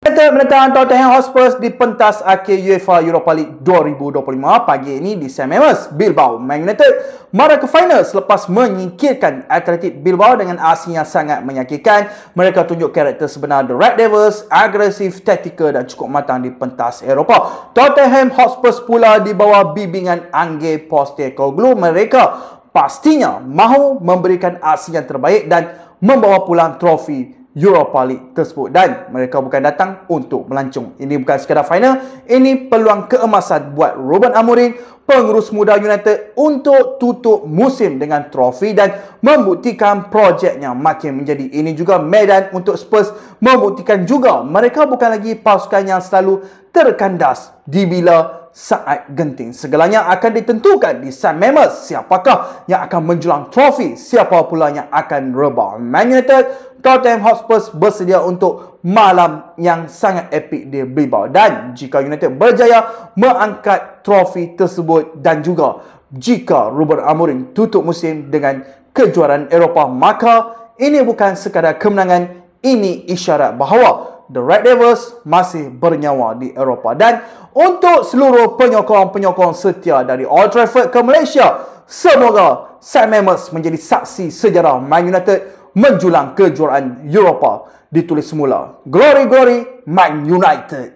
United menentang Tottenham Hotspur di pentas akhir UEFA Europa League 2025 pagi ini di San Mamés, Bilbao. Man United marah ke final selepas menyingkirkan Athletic Bilbao dengan aksi yang sangat menyakitkan. Mereka tunjuk karakter sebenar The Red Devils, agresif, taktikal dan cukup matang di pentas Eropah. Tottenham Hotspur pula di bawah bimbingan Ange Postecoglou. Mereka pastinya mahu memberikan aksi yang terbaik dan membawa pulang trofi Europa League tersebut, dan mereka bukan datang untuk melancong. Ini bukan sekadar final, ini peluang keemasan buat Ruben Amorim, pengurus muda United, untuk tutup musim dengan trofi dan membuktikan projeknya makin menjadi. Ini juga medan untuk Spurs membuktikan juga mereka bukan lagi pasukan yang selalu terkandas di bila saat genting. Segalanya akan ditentukan di San Mamés. Siapakah yang akan menjulang trofi, siapa pula yang akan rebah. Man United, Tottenham Hotspur bersedia untuk malam yang sangat epik di Bilbao, dan jika United berjaya mengangkat trofi tersebut dan juga jika Ruben Amorim tutup musim dengan kejuaraan Eropah, maka ini bukan sekadar kemenangan, ini isyarat bahawa The Red Devils masih bernyawa di Eropah. Dan untuk seluruh penyokong-penyokong setia dari Old Trafford ke Malaysia, semoga San Mamés menjadi saksi sejarah Man United menjulang kejuaraan Eropah. Ditulis semula, Glory Glory Man United.